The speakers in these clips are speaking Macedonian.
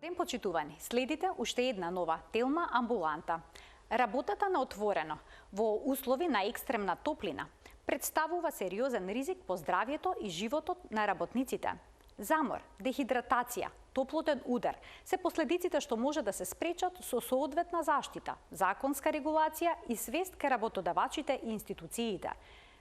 ден, почитувани. Следите уште една нова Телма амбуланта. Работата на отворено во услови на екстремна топлина представува сериозен ризик по здравјето и животот на работниците. Замор, дехидратација, топлотен удар се последиците што може да се спречат со соодветна заштита, законска регулација и свест кај работодавачите и институциите.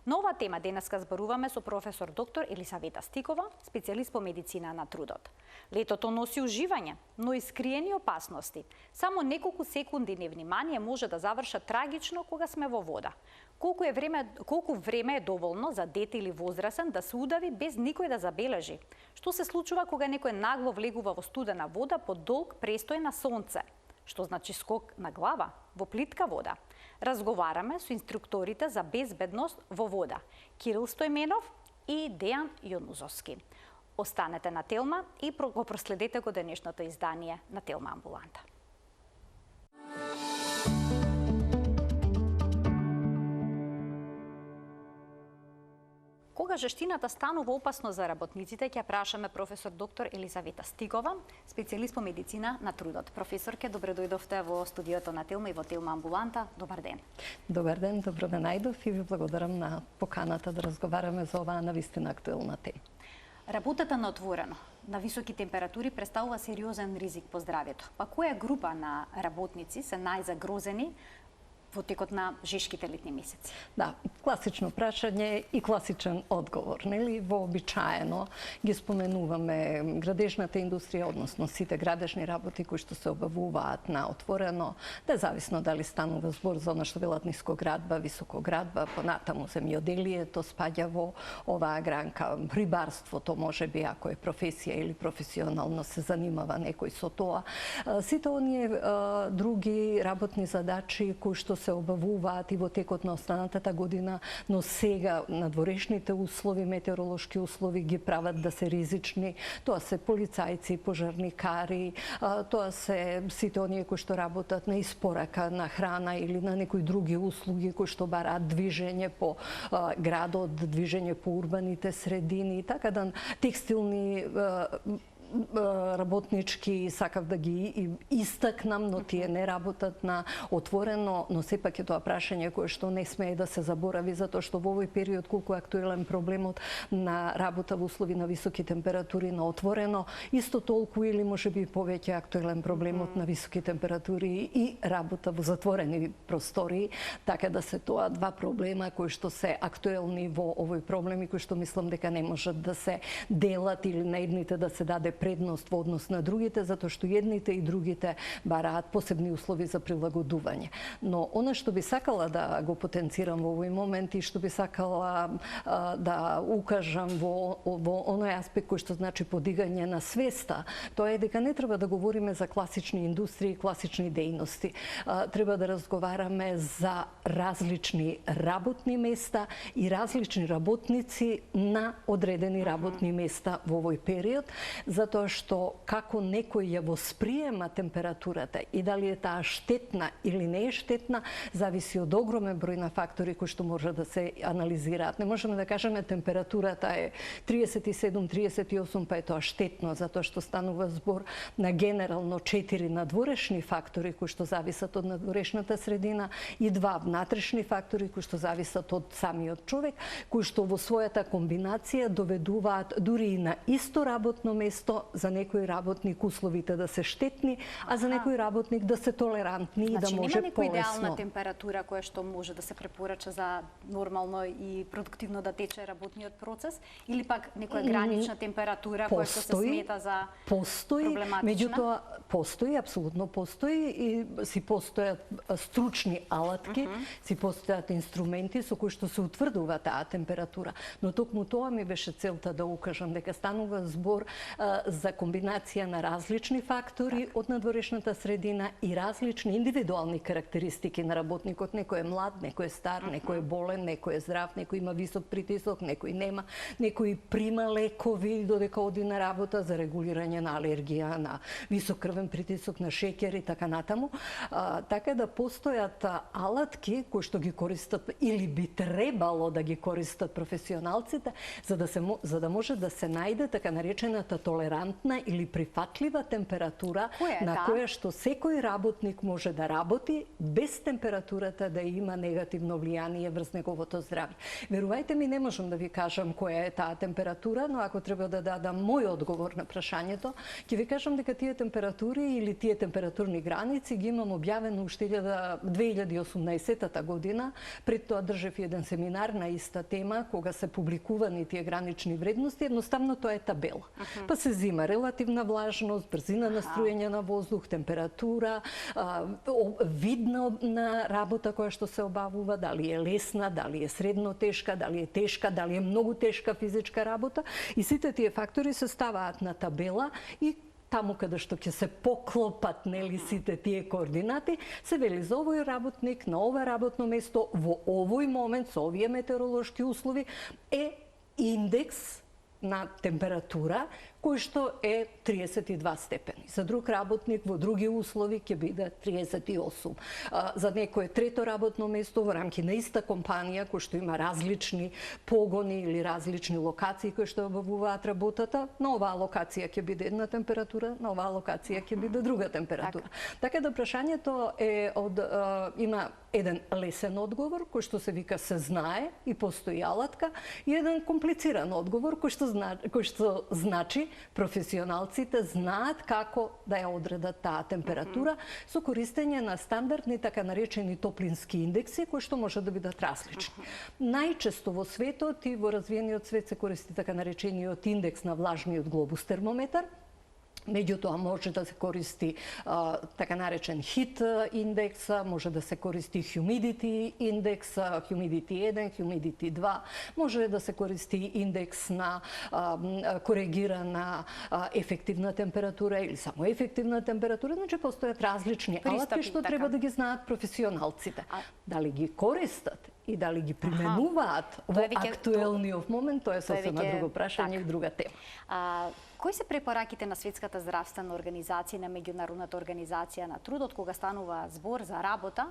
На оваа тема денеска зборуваме со професор доктор Елисавета Стикова, специјалист по медицина на трудот. Летото носи уживање, но и скриени опасности. Само неколку секунди невнимание може да завршат трагично кога сме во вода. Колку време е доволно за дете или возрасен да се удави без никој да забележи? Што се случува кога некој нагло влегува во студена вода по долг престој на сонце? Што значи скок на глава во плитка вода? Разговараме со инструкторите за безбедност во вода Кирил Стојменов и Дејан Јонузовски. Останете на Телма и го проследете го денешното издание на Телма амбуланта. Кога жештината станува опасно за работниците, ќе прашаме професор доктор Елисавета Стикова, специјалист по медицина на трудот. Професорке, добре дојдовте во студиото на Телма и во Телма амбуланта. Добар ден. Добар ден, добро да најдов и ви благодарам на поканата да разговараме за оваа навистина актуелна тема. Работата на отворено на високи температури представува сериозен ризик по здравјето. Па која група на работници се најзагрозени во текот на жешките летни месеци? Да, класично прашање и класичен одговор, нели? Вообичаено ги споменуваме градежната индустрија, односно сите градежни работи кои што се обавуваат на отворено, независно дали станува збор за она што велат нискоградба, високоградба, понатаму земјоделието спаѓа во оваа гранка, рибарството можеби ако е професија или професионално се занимава некој со тоа. Сите оние други работни задачи кои што се обавуваат и во текот на останатата година, но сега надворешните услови, метеоролошки услови ги прават да се ризични. Тоа се полицајци, пожарникари, тоа се сите оние кои што работат на испорака на храна или на некои други услуги кои што бараат движење по градот, движење по урбаните средини, така да текстилни работнички сакав да ги истакнам, но тие не работат на отворено, но сепак е тоа прашање кое што не смее да се заборави, затоа што во овој период колку е актуелен проблемот на работа во услови на високи температури на отворено, исто толку или можеби повеќе актуелен проблемот на високи температури и работа во затворени простори, така да се тоа два проблема кои што се актуелни во овој проблем и кои што мислам дека не можат да се делат или на едните да се даде предност во однос на другите, затоа што едните и другите бараат посебни услови за прилагодување. Но она што би сакала да го потенцирам во овој момент и што би сакала да укажам во оној аспект кој што значи подигање на свеста, тоа е дека не треба да говориме за класични индустрии, класични дејности. Треба да разговараме за различни работни места и различни работници на одредени работни места во овој период, затоа што како некој ја восприема температурата и дали е таа штетна или не е штетна, зависи од огромен број на фактори кои што може да се анализираат. Не можеме да кажеме температурата е 37-38, па е тоа штетно, затоа што станува збор на генерално 4 надворешни фактори кои што зависат од надворешната средина и 2 внатрешни фактори кои што зависат од самиот човек, кои што во својата комбинација доведуваат дури и на исто работно место за некој работник условите да се штетни, а за некој работник да се толерантни и да може полесно. Нема некоја идеална температура која што може да се препорача за нормално и продуктивно да тече работниот процес, или пак некоја гранична температура која што се смета за проблематична? Меѓутоа постои, апсолутно постои и си постојат стручни алатки, си постојат инструменти со кои што се утврдува таа температура. Но токму тоа ми беше целта да укажам дека станува збор за комбинација на различни фактори од надворешната средина и различни индивидуални карактеристики на работникот. Некој е млад, некој е стар, некој е болен, некој е здрав, некој има висок притисок, некој нема, некој прима лекови додека оди на работа за регулирање на алергија, на висок крвен притисок, на шеќер и така натаму. Така да постојат алатки кои што ги користат или би требало да ги користат професионалците за да може да се најде така наречената толеранција толерантна или прифатлива температура на таа? која што секој работник може да работи без температурата да има негативно влијание врз неговото здравје. Верувајте ми, не можам да ви кажам која е таа температура, но ако треба да дадам мој одговор на прашањето, ќе ви кажам дека тие температури или тие температурни граници ги имам објавено уште 2018 година. Пред тоа држев еден семинар на иста тема, кога се публикувани тие гранични вредности, едноставно тоа е табела. Па се зима релативна влажност, брзина на струење на воздух, температура, вид на работа која што се обавува, дали е лесна, дали е средно тешка, дали е тешка, дали е многу тешка физичка работа, и сите тие фактори се ставаат на табела и таму каде што ќе се поклопат сите тие координати, се вели за овој работник на ова работно место во овој момент со овие метеоролошки услови е индекс на температура кој што е 32 степени. За друг работник во други услови ќе биде 38. За некое трето работно место во рамки на иста компанија кој што има различни погони или различни локации кои што обавуваат работата, на оваа локација ќе биде една температура, на оваа локација ќе биде друга температура. Така да прашањето е има еден лесен одговор кој што се вика се знае и постои алатка, и еден комплициран одговор кој што значи професионалците знаат како да ја одредат таа температура со користење на стандардни така наречени топлински индекси кои што може да бидат различни. Најчесто во светот и во развиениот свет се користи така наречениот индекс на влажниот глобус термометар. Меѓутоа може да се користи така наречен хит индекс, може да се користи humidity индекс, humidity 1, humidity 2, може да се користи индекс на коригирана ефективна температура или само ефективна температура, значи постојат различни алатки што треба да ги знаат професионалците. Дали ги користат и дали ги применуваат во актуелниот момент, тоа е сосема друго прашање и друга тема. Кои се препораките на Светската здравствена организација, на Меѓународната организација на трудот, кога станува збор за работа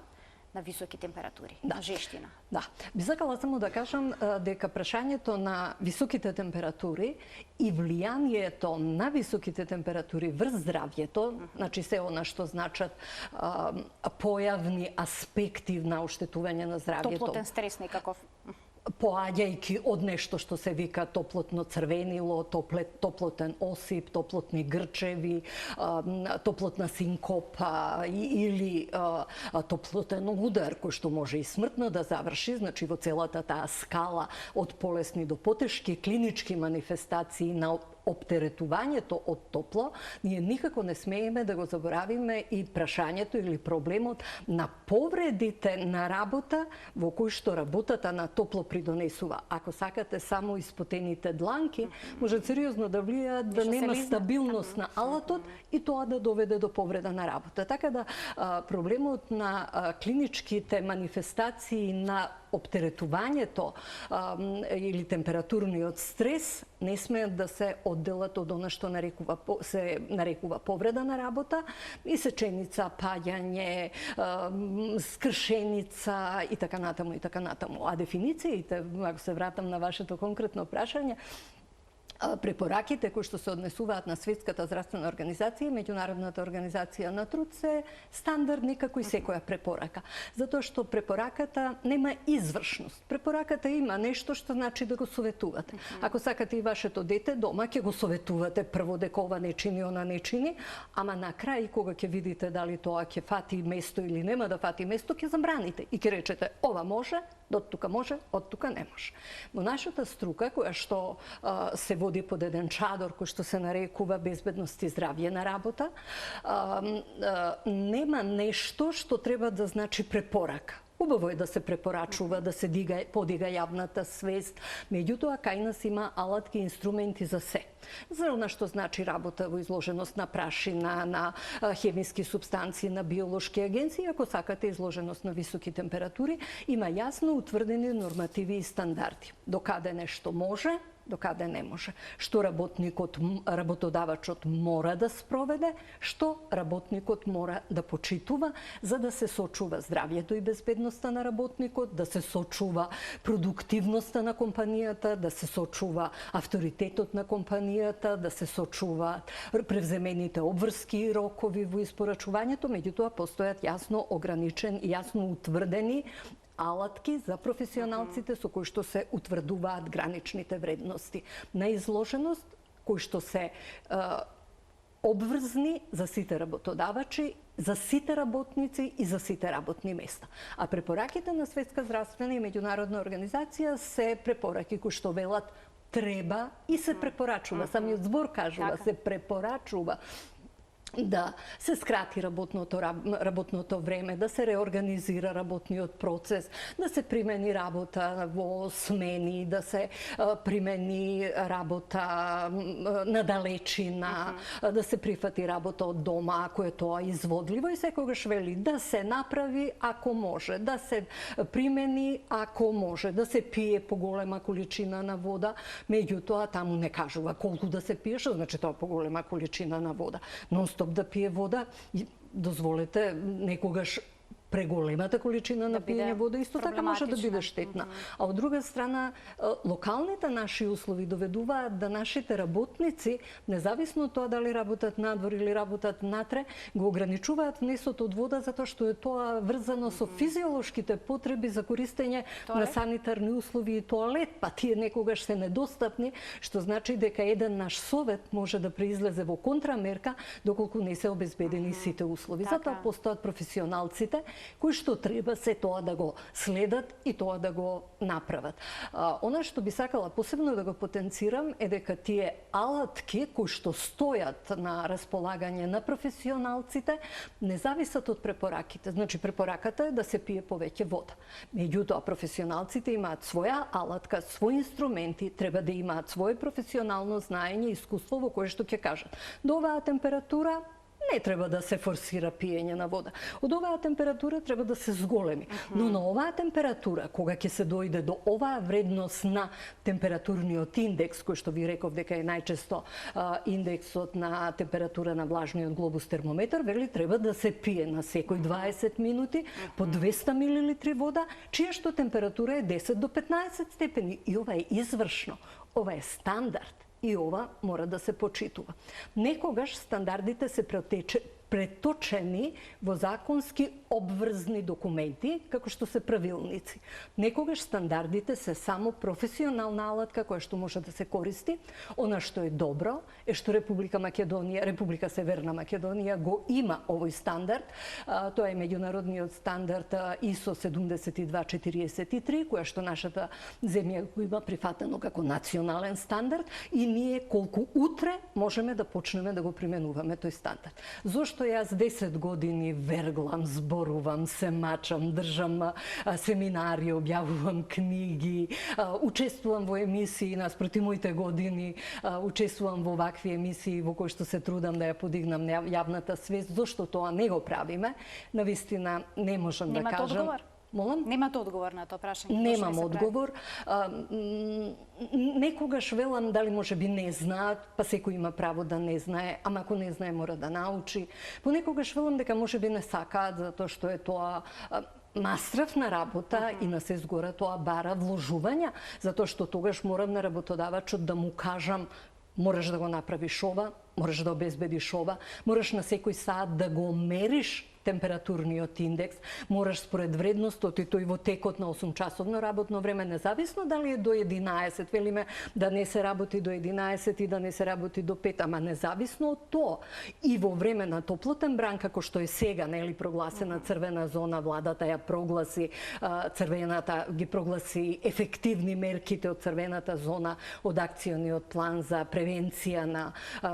на високи температури, на жештина? Да, би сакала само да кажам дека прашањето на високите температури и влијанието на високите температури врз здравјето, значи се она што значат појавни аспекти на оштетување на здравјето. Топлотен стрес некаков. Поаѓајќи од нешто што се вика топлотно црвенило, топлотен осип, топлотни грчеви, топлотна синкопа или топлотен удар кој што може и смртно да заврши, значи во целата таа скала од полесни до потешки клинички манифестации на оптеретувањето од топло, ние никако не смееме да го заборавиме и прашањето или проблемот на повредите на работа во кој што работата на топло придонесува. Ако сакате само испотените дланки, може сериозно да влијаат да нема стабилност на алатот и тоа да доведе до повреда на работа. Така да проблемот на клиничките манифестации на оптеретувањето или температурниот стрес не смеат да се одделат од она што се нарекува повреда на работа, исеченица, паѓање, скршеница и така натаму и така натаму. А дефинициите, ако се вратам на вашето конкретно прашање, препораките кои што се однесуваат на Светската здравствена организација и Меѓународната организација на труд се стандардни како и секоја препорака. Затоа што препораката нема извршност. Препораката има нешто што значи да го советувате. Ако сакате и вашето дете дома, ќе го советувате прво дека ова не чини, она не чини, ама на крај кога ќе видите дали тоа ќе фати место или нема да фати место, ќе забраните и ќе речете ова може, од тука може, од тука не може. Во нашата струка која што се води под еден чадор кој што се нарекува безбедност и здравје на работа, нема нешто што треба да значи препорака. Убаво е да се препорачува, да се подига јавната свест, меѓутоа кај нас има алатки и инструменти за се. За она што значи работа во изложеност на прашина, на хемиски супстанции, на биолошки агенции, ако сакате изложеност на високи температури, има јасно утврдени нормативи и стандарди. Докаде нешто може, до каде не може. Што работодавачот мора да спроведе, што работникот мора да почитува, за да се сочува здравјето и безбедноста на работникот, да се сочува продуктивноста на компанијата, да се сочува авторитетот на компанијата, да се сочува превземените обврски и рокови во испорачувањето, меѓутоа постојат јасно ограничен и јасно утврдени алатки за професионалците со кои што се утврдуваат граничните вредности на изложеност, кои што се обврзни за сите работодавачи, за сите работници и за сите работни места. А препораките на Светска здравствена и меѓународна организација се препораки кои што велат треба и се препорачува. Самиот збор кажува, се препорачува да се скрати работното време, да се реорганизира работниот процес, да се примени работа во смени, да се примени работа на далечина, да се прифати работа од дома ако е тоа изводливо и секогаш вели да се направи ако може, да се примени ако може, да се пие поголема количина на вода, меѓутоа таму не кажува колку да се пие, што значи тоа поголема количина на вода. Нон-стоп да пие вода, дозволете некогаш преголемата количина на пиење вода исто така може да биде штетна. А од друга страна, локалните наши услови доведуваат да нашите работници, независно од тоа дали работат надвор или работат натре, го ограничуваат внесот од вода затоа што е тоа врзано со физиолошките потреби за користење на санитарни услови и тоалет, па тие некогаш се недостапни, што значи дека еден наш совет може да преизлезе во контрамерка доколку не се обезбедени сите услови. Затоа постојат професионалците кои што треба се тоа да го следат и тоа да го направат. Она што би сакала посебно да го потенцирам е дека тие алатки кои што стојат на располагање на професионалците не зависат од препораките. Значи препораката е да се пие повеќе вода. Меѓутоа професионалците имаат своја алатка, своји инструменти, треба да имаат свое професионално знаење и искуство во кое што ќе кажат. До оваа температура не треба да се форсира пиење на вода. Од оваа температура треба да се зголеми. Но на оваа температура, кога ќе се дојде до оваа вредност на температурниот индекс, кој што ви реков дека е најчесто индексот на температура на влажниот глобус термометар, вели треба да се пие на секој 20 минути по 200 мл вода, чија што температура е 10 до 15 степени. И ова е извршно, ова е стандард. И ова мора да се почитува. Некогаш стандардите се преточени во законски обврзни документи, како што се правилници. Некогаш стандардите се само професионална алатка која што може да се користи. Она што е добро е што Република Северна Македонија го има овој стандард. Тоа е меѓународниот стандард ISO 7243, која што нашата земја го има прифатено како национален стандард и ние колку утре можеме да почнеме да го применуваме тој стандард. Зошто јас 10 години верглам, зборувам, се мачам, држам семинари, објавувам книги, учествувам во емисии наспроти моите години, учествувам во вакви емисии во кои што се трудам да ја подигнам јавната свест, зошто тоа не го правиме? Навистина не можам да кажам. Одговор? Молам? Немате одговор на тоа прашање? Немам одговор. Некогаш велам дали може би не знаат, па секој има право да не знае, ама ако не знае мора да научи. Понекогаш велам дека може би не сакаат затоа што е тоа масравна работа и на се згора тоа бара вложувања, затоа што тогаш морам на работодавачот да му кажам мораш да го направиш ова, мораш да обезбедиш ова, мораш на секој саат да го мериш температурниот индекс, мораш според вредностот и тој во текот на 8-часовно работно време, независно дали е до 11, велиме да не се работи до 11 и да не се работи до 5, ама независно од тоа и во време на топлотен бран, како што е сега, нели прогласена црвена зона, владата ја прогласи ги прогласи ефективни мерките од црвената зона од акциониот план за превенција на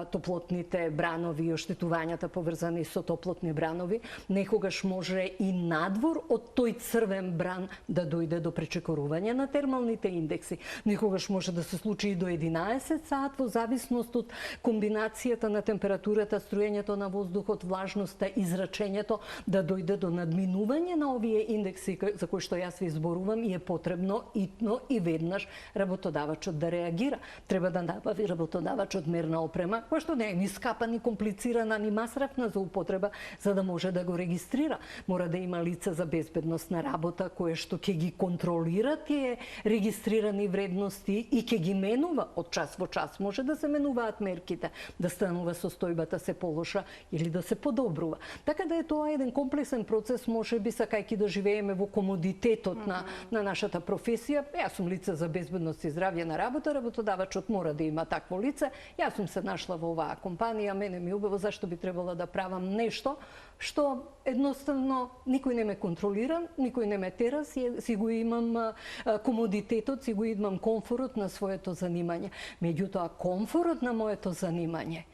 топлотните бранови и оштетувањата поврзани со топлотни бранови. Некогаш може и надвор од тој црвен бран да дојде до пречекорување на термалните индекси. Некогаш може да се случи и до 11 саат во зависност од комбинацијата на температурата, струењето на воздухот, влажноста, израчењето, да дојде до надминување на овие индекси за кои што јас ви зборувам и е потребно итно и веднаш работодавачот да реагира. Треба да набави работодавачот мерна опрема, која што не е ни скапа, ни комплицирана, ни масравна за употреба, за да може да го регистрира. Мора да има лице за безбедност на работа, кое што ќе ги контролира тие регистрирани вредности и ќе ги менува од час во час. Може да се менуваат мерките, да станува состојбата се полоша или да се подобрува. Така да е тоа еден комплексен процес, може би сакајќи да живееме во комодитетот на нашата професија. Јас сум лице за безбедност и здравје на работа, работодавачот мора да има такво лице. Јас сум се нашла во оваа компанија, мене ми убаво зашто би требало да правам нешто што едноставно никој не ме контролира, никој не ме тера, си го имам комодитетот, си го имам комфорот на своето занимање. Меѓутоа, комфорот на моето занимање,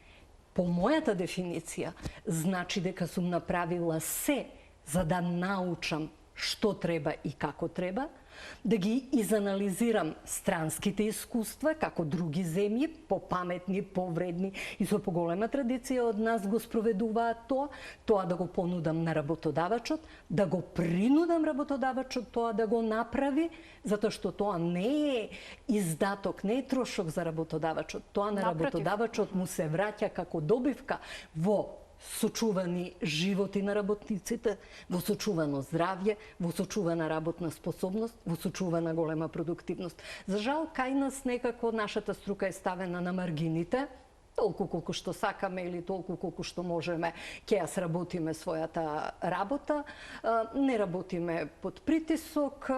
по мојата дефиниција, значи дека сум направила се за да научам што треба и како треба, да ги изанализирам странските искуства, како други земји, попаметни, повредни и со поголема традиција од нас го спроведуваат тоа да го понудам на работодавачот, да го принудам работодавачот тоа да го направи, затоа што тоа не е издаток, не е трошок за работодавачот, тоа на работодавачот му се враќа како добивка во сочувани животи на работниците, во сочувано здравје, во сочувана работна способност, во сочувана голема продуктивност. За жал, кај нас некако нашата струка е ставена на маргините, толку колку што сакаме или толку колку што можеме, ќе ја сработиме својата работа, не работиме под притисок,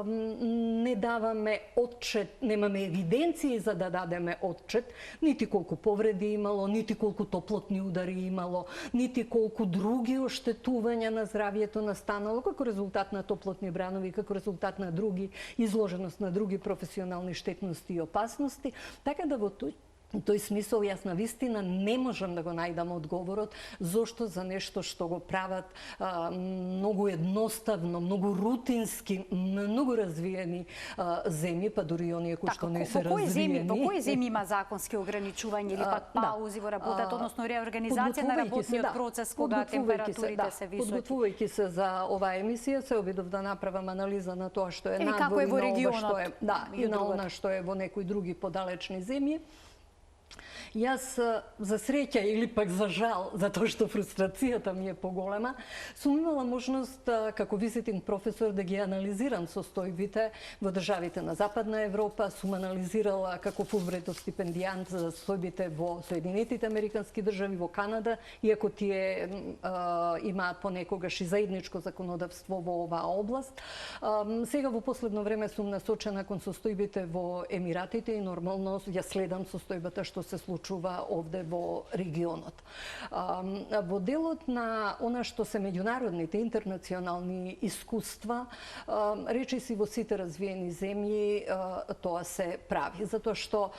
не даваме отчет, немаме евиденции за да дадеме отчет, нити колку повреди имало, нити колку топлотни удари имало, нити колку други оштетувања на здравјето настанало како резултат на топлотни бранови, како резултат на други изложеност на други професионални штетности и опасности, така да во тој смисол јас на вистина не можам да го најдам одговорот зошто за нешто што го прават многу едноставно, многу рутински, многу развиени земји, па дури и оние кои што не се развиени. Во кои земји има законски ограничувања или пак паузи во работата, односно реорганизација на работниот процес кога температурите се високи? Подготвувајќи се за оваа емисија, се обидов да направам анализа на тоа што е надвор и на она што е во некои други подалечни земји. Јас, за среќа или пак за жал, затоа што фрустрацијата ми е поголема, сум имала можност како визитинг професор да ги анализирам состојбите во државите на Западна Европа, сум анализирала како фулбрайтов стипендијант за состојбите во Соединетите Американски држави, во Канада, иако тие имаат понекогаш и заедничко законодавство во оваа област. Сега во последно време сум насочена кон состојбите во Емиратите и нормално ја следам состојбата што се случува овде во регионот. Во делот на она што се меѓународните, интернационални искуства, речиси во сите развиени земји тоа се прави. Затоа што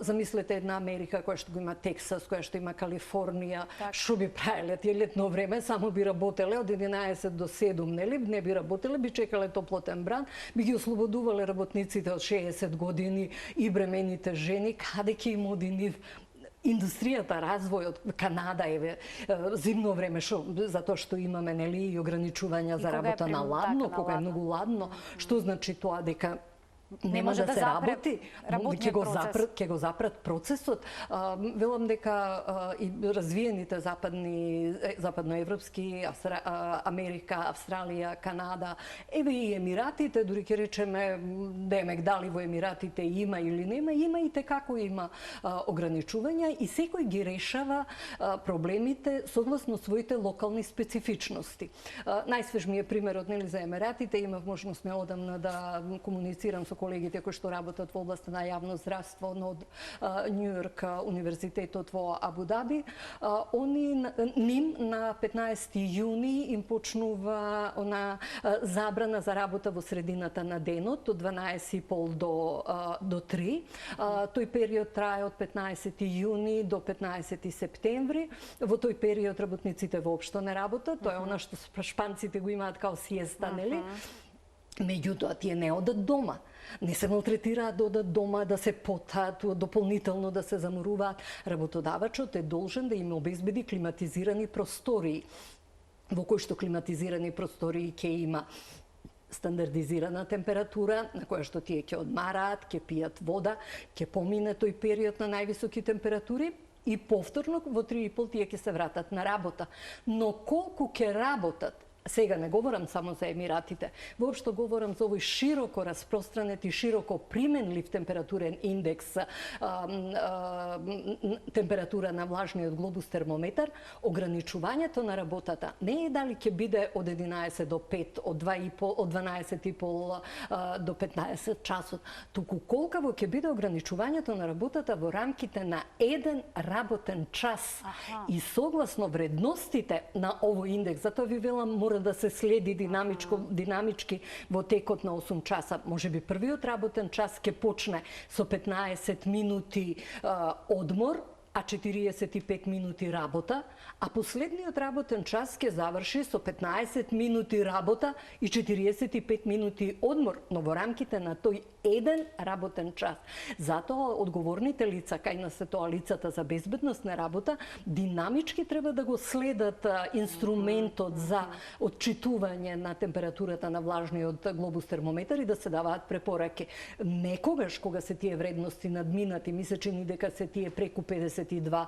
замислете една Америка која што го има Тексас, која што има Калифорнија, што би правеле тие летно време, само би работеле од 11 до 7, нели? Не би работеле, би чекале топлотен бран, би ги ослободувале работниците од 60 години и бремените жени, каде ќе им оди нив индустријата, развојот. Канада е зимно време, затоа што имаме нели и ограничувања за работа на ладно, кога е многу ладно, што значи тоа дека не може да се работи, ќе го запрат процесот. Велам дека и развиените западноевропски, Америка, Австралија, Канада, еве и Емиратите, дури ќе речеме демек дали во Емиратите има или нема, има и како има ограничувања и секој ги решава проблемите согласно своите локални специфичности. Најсвеж ми е примерот нели за Емиратите, имав можност неодамна да комуницирам со колегите кои што работат во областа на јавно здравство од Њујорк универзитетот во Абу Даби, ним на 15 јуни им почнува она забрана за работа во средината на денот од 12:30 до 3. Тој период трае од 15 јуни до 15 септември. Во тој период работниците воопшто не работат. Тоа е она што шпанците го имаат као сиеста, нели? Меѓутоа, тие не одат дома. Не се малтретираат да одат дома, да се потаат, дополнително да се заморуваат. Работодавачот е должен да им обезбеди климатизирани простории, во кои што климатизирани простории ќе има стандардизирана температура на која што тие ќе одмараат, ќе пијат вода, ќе помине тој период на највисоки температури и повторно во 3:30 тие ќе се вратат на работа. Но колку ќе работат, сега не говорам само за Емиратите, воопшто говорам за овој широко распространет и широко применлив температурен индекс, температура на влажниот глобус термометар, ограничувањето на работата не е дали ќе биде од 11 до 5, од 12:30 до 15 часот, туку колкаво ќе биде ограничувањето на работата во рамките на еден работен час. И согласно вредностите на овој индекс, затоа ви велам да се следи динамички во текот на 8 часа. Може би првиот работен час ќе почне со 15 минути одмор, а 45 минути работа, а последниот работен час ќе заврши со 15 минути работа и 45 минути одмор, но во рамките на тој еден работен час. Затоа одговорните лица, кај нас е тоа лицата за безбедност на работа, динамички треба да го следат инструментот за отчитување на температурата на влажниот глобус термометар и да се даваат препораки. Некогаш, кога се тие вредности надминати, ми се чини дека се тие преку 52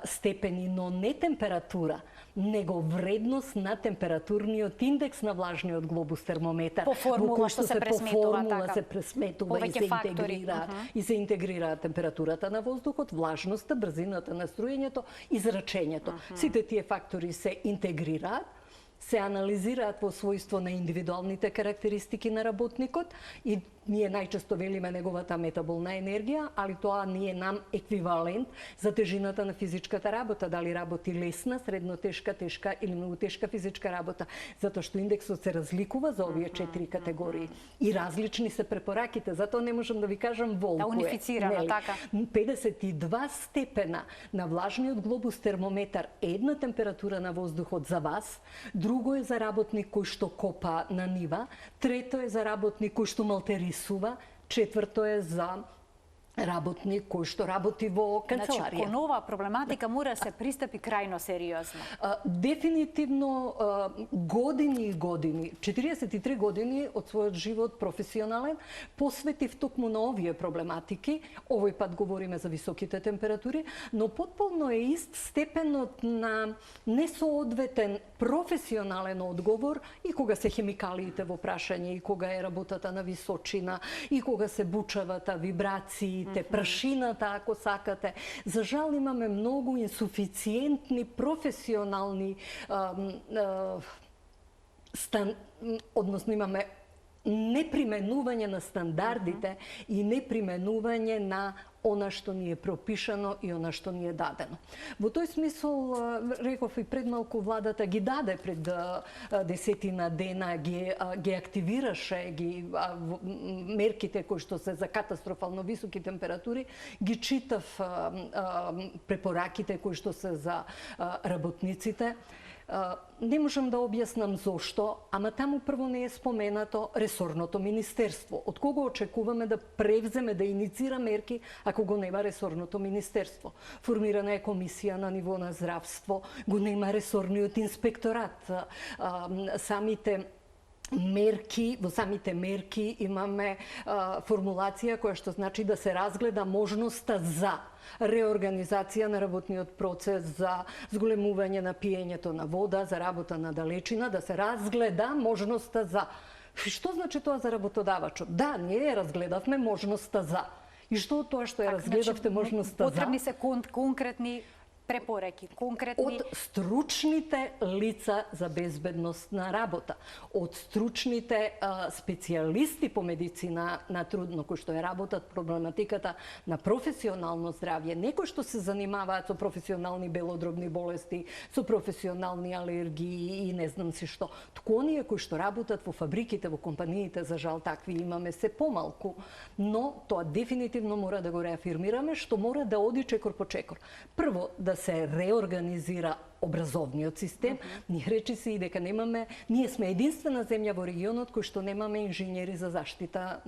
степени, но не температура, него вредност на температурниот индекс на влажниот глобус термометар. По формула што се пресметува, така. Се пресметува и се интегрира температурата на воздухот, влажноста, брзината на струењето и зрачењето. Сите тие фактори се интегрираат, се анализираат во својство на индивидуалните карактеристики на работникот и ние најчесто велиме неговата метаболна енергија, али тоа не е нам еквивалент за тежината на физичката работа, дали работи лесна, средно тешка, тешка или многу тешка физичка работа, затоа што индексот се разликува за овие 4 категории и различни се препораките, затоа не можам да ви кажам волку е. Да унифицирано, така. 52 степена на влажниот глобус термометар е една температура на воздухот за вас, друго е за работник кој што копа на нива, трето е за работник кој што малтерисува, четврто е за работник кој што работи во канцеларија. Значи, кон оваа проблематика мора се пристапи крајно сериозно. Дефинитивно години и години, 43 години од својот живот професионален, посветив токму на овие проблематики. Овој пат говориме за високите температури, но потполно е ист степенот на несоодветен професионален одговор и кога се хемикалиите во прашање, и кога е работата на височина, и кога се бучавата, вибрации, прашината, ако сакате. За жал имаме многу инсуфициентни професионални односно имаме неприменување на стандардите и неприменување на она што ни е пропишано и она што ни е дадено. Во тој смисол, реков и пред малку, владата ги даде пред 10 дена, ги активираше мерките кои што се за катастрофално високи температури, ги читав препораките кои што се за работниците. Не можам да објаснам зошто, ама таму прво не е споменато ресорното министерство. Од кого очекуваме да превземе, да иницира мерки, ако го нема ресорното министерство? Формирана е комисија на ниво на здравство, го нема ресорниот инспекторат. Самите мерки, во самите мерки имаме формулација која што значи да се разгледа можноста за реорганизација на работниот процес, за зголемување на пиењето на вода, за работа на далечина, да се разгледа можноста за. Што значи тоа за работодавачот? Да, ние разгледавме можноста за. И што тоа што ја разгледавте можноста за? Потребни се конкретни препораки, конкретни? Од стручните лица за безбедност на работа, од стручните специјалисти по медицина на трудно, кои што работат проблематиката на професионално здравје, некои што се занимаваат со професионални белодробни болести, со професионални алергии и не знам си што. Туку оние кои што работат во фабриките, во компаниите, за жал такви имаме се помалку, но тоа дефинитивно мора да го реафирмираме, што мора да оди чекор по чекор. Прво, да се реорганизира образовниот систем. Ние речи се и дека немаме, ние сме единствена земја во регионот кој што немаме инженери за заштита,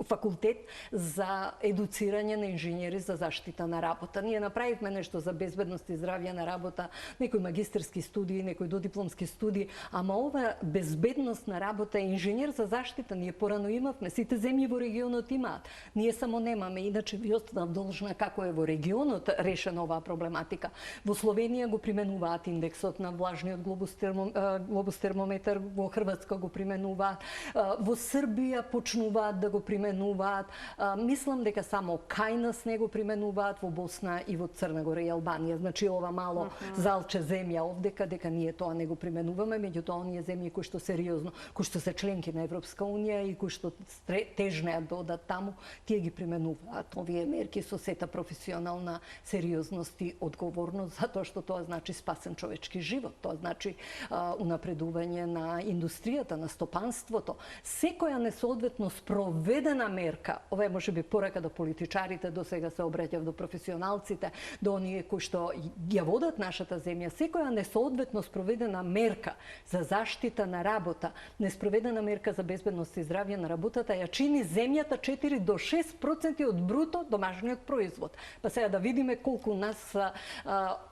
факултет за едуцирање на инженери за заштита на работа. Ние направивме нешто за безбедност и здравје на работа, некои магистерски студии, некои додипломски студии, ама ова безбедност на работа и инженер за заштита ние порано имавме, сите земји во регионот имаат. Ние само немаме, иначе ви останав должна како е во регионот решена оваа проблематика. Во Словенија го применуваат индексот на влажниот глобус термометар, во Хрватска го применуваат, во Србија почнуваат да го применуваат. Мислам дека само кај нас не го применуваат, во Босна и во Црна Гора и Албанија. Значи ова мало залче земја овдека дека ние тоа не го применуваме, меѓутоа оние земји кои што сериозно, кои што се членки на Европска унија и кои што тежнеат да одат таму, тие ги применуваат овие мерки со сета професионална сериозност и одговорност, затоа што тоа значи спасен човечки живот, тоа значи унапредување на индустријата, на стопанството. Секоја несоодветно спроведена мерка, ова е можеби порака до политичарите, до сега се обраќав до професионалците, до оние кои што ја водат нашата земја, секоја несоодветно спроведена мерка за заштита на работа, неспроведена мерка за безбедност и здравје на работата, ја чини земјата 4 до 6% од бруто домашниот производ. Па сега да видиме колку нас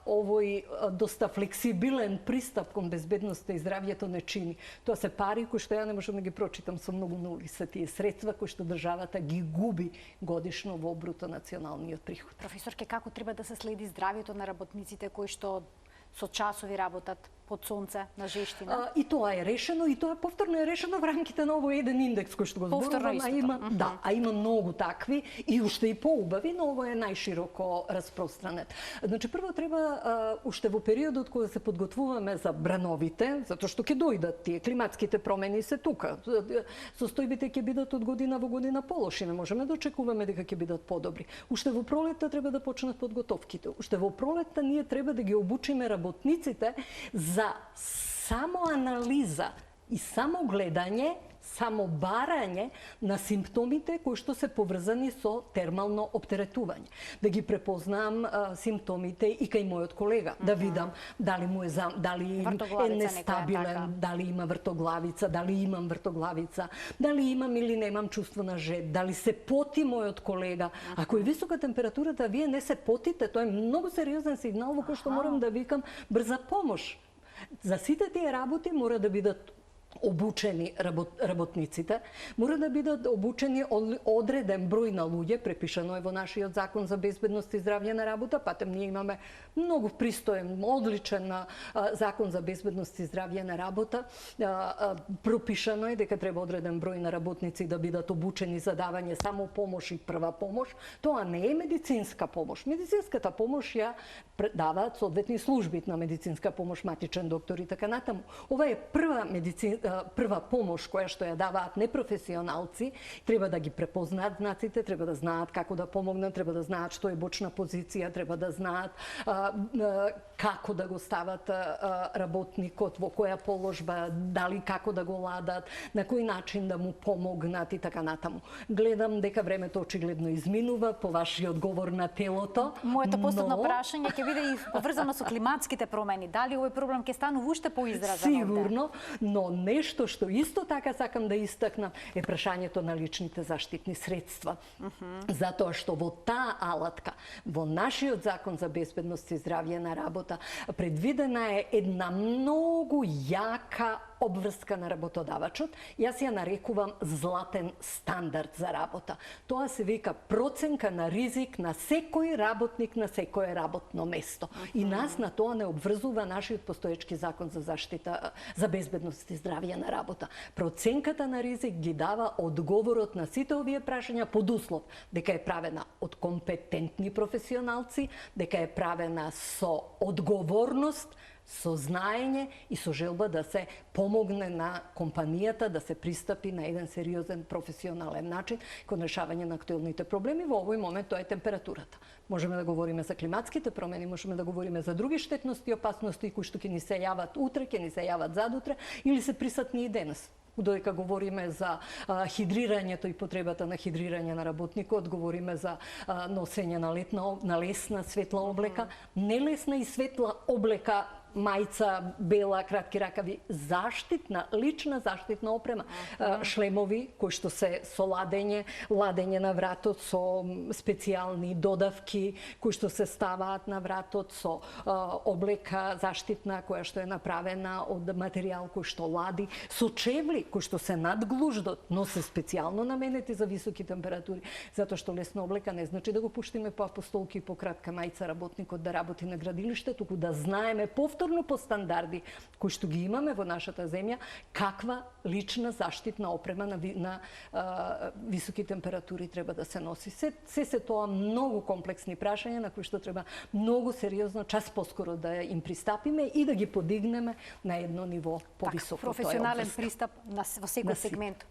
овој доста флексибилен пристап кон безбедноста и здравјето не чини. Тоа се пари кои што ја не можам да ги прочитам со многу нули, се тие средства кои што државата ги губи годишно во бруто националниот приход. Професорке, како треба да се следи здравјето на работниците кои што со часови работат под сонце на жештина? И тоа е решено, и тоа повторно е решено во рамките на овој еден индекс кој што го зборувам, има многу такви и уште и поубави, но ово е најшироко распространет. Значи прво треба уште во периодот кога се подготвуваме за брановите, затоа што ќе дојдат тие климатските промени се тука. Состојбите ќе бидат од година во година полоши, не можеме да очекуваме дека ќе бидат подобри. Уште во пролетта треба да почнат подготовките. Уште во пролетта ние треба да ги обучиме работниците за самоанализа и самогледање, само барање на симптомите кои што се поврзани со термално оптеретување. Да ги препознам симптомите и кај мојот колега, да видам дали му е дали е нестабилен, дали има вртоглавица, дали имам вртоглавица, дали имам или немам чувство на жед, дали се поти мојот колега. Ако е висока температурата, вие не се потите, тоа е многу сериозен сигнал во кој што морам да викам брза помош. За сите тие работи мора да бидат обучени работниците, мора да бидат обучени одреден број на луѓе, препишано е во нашиот закон за безбедност и здравје на работа, патем ние имаме многу пристоен, одличен закон за безбедност и здравје на работа. Пропишано е дека треба одреден број на работници да бидат обучени за давање само помош и прва помош. Тоа не е медицинска помош. Медицинската помош ја даваат соодветни служби на медицинска помош, матичен доктор и така натаму. Ова е прва помош која што ја даваат непрофесионалци, треба да ги препознаат знаците, треба да знаат како да помогнат, треба да знаат што е бочна позиција, треба да знаат како да го стават работникот, во која положба, дали како да го ладат, на кој начин да му помогнат и така натаму. Гледам дека времето очигледно изминува по вашиот говор на телото. Моето последно прашање ќе биде и поврзано со климатските промени. Дали овој проблем ќе станува уште поизразен? Сигурно, но нешто што исто така сакам да истакнам е прашањето на личните заштитни средства. Затоа што во таа алатка, во нашиот закон за безбедност и здравје на работа, предвидена е една многу јака обврска на работодавачот. Јас ја нарекувам златен стандард за работа. Тоа се вика проценка на ризик на секој работник на секое работно место. И нас на тоа не обврзува нашиот постоечки закон за заштита, за безбедност и здравје здравје на работа. Проценката на ризик ги дава одговорот на сите овие прашања под услов дека е правена од компетентни професионалци, дека е правена со одговорност, со знаење и со желба да се помогне на компанијата да се пристапи на еден сериозен професионален начин кон решавање на актуелните проблеми. Во овој момент тоа е температурата. Можеме да говориме за климатските промени, можеме да говориме за други штетности и опасности кои што ќе ни се јават утре, ќе ни се јават задутре или се присутни и денес. Додека говориме за хидрирањето и потребата на хидрирање на работникот, говориме за носење на лесна светла облека, нелесна и светла облека, мајца, бела, кратки ракави, заштитна, лична заштитна опрема, шлемови кои што се со ладење на вратот, со специјални додавки кои што се ставаат на вратот, со облека заштитна која што е направена од материјал кој што лади, со чевли кои што се над глуждот, но се специјално наменети за високи температури, затоа што лесна облека не значи да го пуштиме по апостолки и по кратка мајца работникот да работи на градилиште, туку да знаеме повторно по стандарди кои што ги имаме во нашата земја, каква лична заштитна опрема на високи температури треба да се носи. Се тоа многу комплексни прашања на кои што треба многу сериозно, час поскоро да им пристапиме и да ги подигнеме на едно ниво повисоко. Професионален пристап во секој сегмент.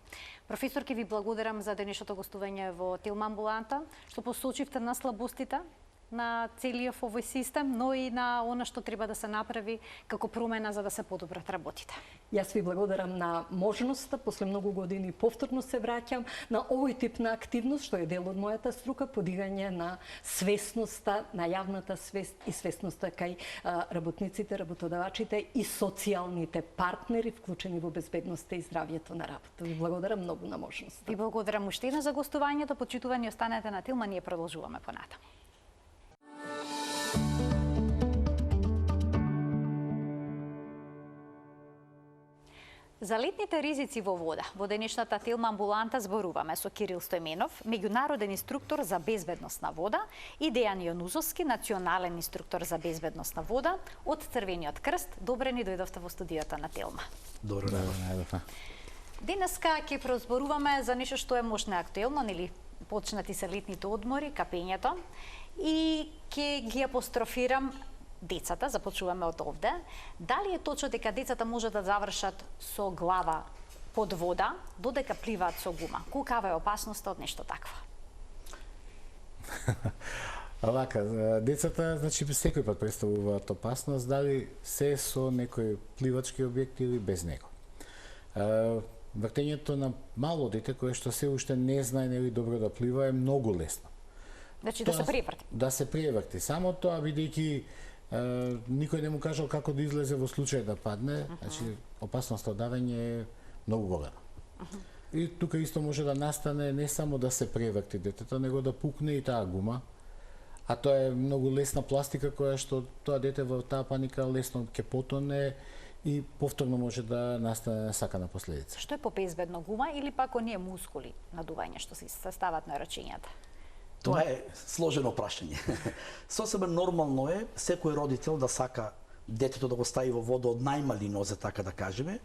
Професор, ке ви благодарам за денешното гостување во Телма амбуланта, што посочивте на слабостите на целиот овој систем, но и на она што треба да се направи како промена за да се подобрат работите. Јас ви благодарам на можноста, после многу години повторно се враќам на овој тип на активност, што е дел од мојата струка, подигање на свесноста, на јавната свест и свесноста кај работниците, работодавачите и социјалните партнери, вклучени во безбедноста и здравјето на работа. Ви благодарам многу на можноста. Ви благодарам уште една за гостувањето, почитувани останете на Телма, ние продолжуваме понатаму. За летните ризици во вода, во денешната Телма амбуланта зборуваме со Кирил Стојменов, меѓународен инструктор за безбедност на вода, и Дејан Јонузовски, национален инструктор за безбедност на вода од Црвениот крст. Добре ни дојдовте во студиото на Телма. Добро најдовме. Денеска ќе прозборуваме за нешто што е можно актуелно, нели почнати се летните одмори, капењето, и ќе ги апострофирам децата, започуваме од овде. Дали е точно дека децата може да завршат со глава под вода, додека пливаат со гума? Колкава е опасноста од нешто такво? Вака, децата, значи, секој пат представуваат опасност, дали се со некој пливачки објект или без него. Вртењето на мало дете, кое што се уште не знае нели добро да плива, е многу лесно. Значи да се преврти? Да се преврти. Само тоа, бидејќи никој не му кажал како да излезе во случај да падне, значи опасноста од давање е многу голема. И тука исто може да настане не само да се преврти детето, него да пукне и таа гума, а тоа е многу лесна пластика која што тоа дете во таа паника лесно ќе потоне и повторно може да настане несакана последица. Што е побезбедно, гума или пак оние мускули надување што се стават на рачињата? Тоа е сложено прашање. Сосема нормално е секој родител да сака детето да го стави во вода од најмали нозе, така да кажеме,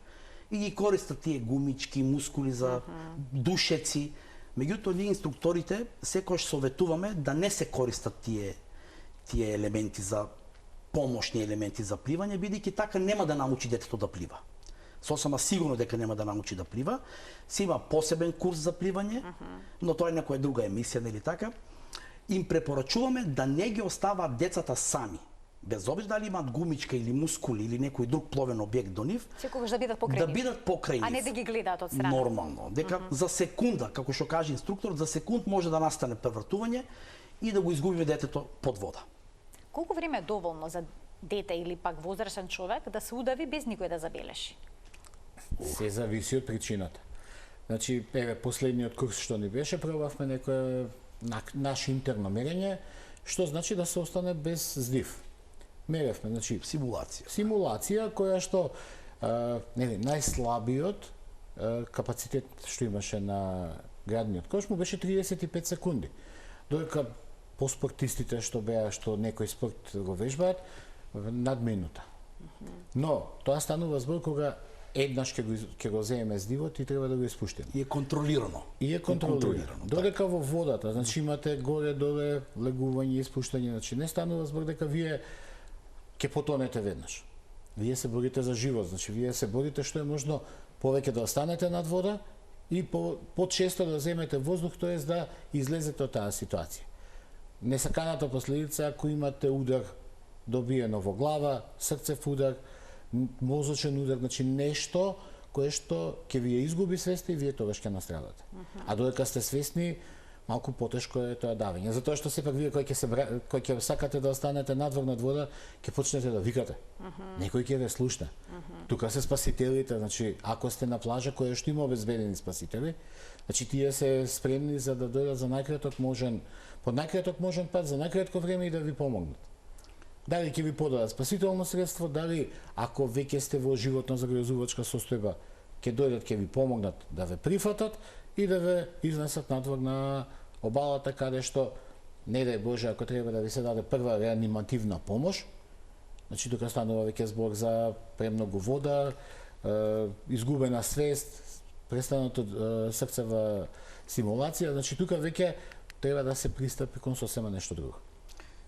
и ги користат тие гумички, мускули за душеци. Меѓутоа, ние инструкторите секојаш советуваме да не се користат тие елементи за помошни елементи за пливање, бидејќи така нема да научи детето да плива. Сосема сигурно дека нема да научи да плива. Се има посебен курс за пливање, но тоа е некоја друга емисија, нели така? Им препорачуваме да не ги оставаат децата сами. Без обид дали имаат гумичка или мускули или некој друг пловен објект до нив, секогаш да бидат покрај нив. Да бидат покрај нив. А не да ги гледаат од страна. Нормално. Дека за секунда, како што каже инструкторот, за секунд може да настане превртување и да го изгубиме детето под вода. Колку време е доволно за дете или пак возрасен човек да се удави без никој да забележи? Се зависи од причината. Значи, последниот курс што ни беше, пробавме некое наше интерно мерење, што значи да се остане без здив. Меревме, значи симулација која што најслабиот капацитет што имаше на градниот кош му беше 35 секунди. Додека по спортистите што некој спорт го вежбаат над минута. Но тоа станува збор кога еднаш ќе го земеме здивот и треба да го испуштиме. И е контролирано. И е контролирано. Додека во водата, значи имате горе-доле легување, испуштање, значи не станува збор дека вие ќе потонете веднаш. Вие се борите за живот, значи вие се борите што е можно повеќе да останете над вода и почесто да земете воздух, тоест да излезете од таа ситуација. Несаканата последица ако имате удар добиено во глава, срцев удар, мозочен удар, значи нешто кое што ќе ви ја изгуби свеста и вие тогаш ќе настрадате. А додека сте свесни, малку потешко е тоа давење. Затоа што сепак вие кој ќе сакате да останете надвор над вода, ќе почнете да викате. Некој ќе ве слушне. Тука се спасителите, значи ако сте на плажа која што има обезбедени спасители, значи тие се спремни за да дојдат за најкраток можен, по најкраток можен пат, за најкратко време и да ви помогнат. Дали ќе ви подадат спасително средство, дали ако веќе сте во животно загрозувачка состојба, ќе дојдат, ќе ви помогнат да ве прифатат и да ве изнесат надвор на обалата каде што, не дај Боже, ако треба да ви се даде прва реанимативна помош, значи тука станува веќе збор за премногу вода, изгубена свест, престанато срцева стимулација, значи тука веќе треба да се пристапи кон сосема нешто друго.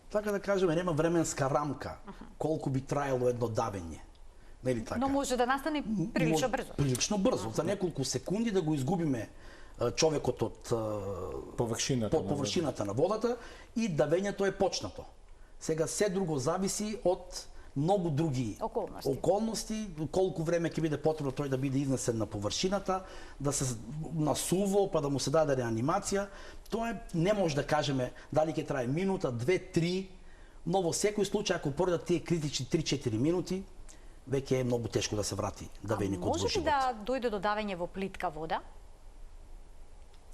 Така да кажеме, нема временска рамка колку би траело едно давење. Нели така? Но може да настане прилично брзо. Прилично брзо, за неколку секунди да го изгубиме човекот од површината на водата и давењето е почнато. Сега се друго зависи од многу други околности, колку време ќе биде потребно тој да биде изнесен на површината, да се насуво, па да му се даде реанимација. Тоа не може да кажеме дали ќе трае минута, 2, 3, но во секој случај ако поредат тие критични 3-4 минути, веќе е многу тешко да се врати давеникот во живот. Може ли да дојде до давење во плитка вода?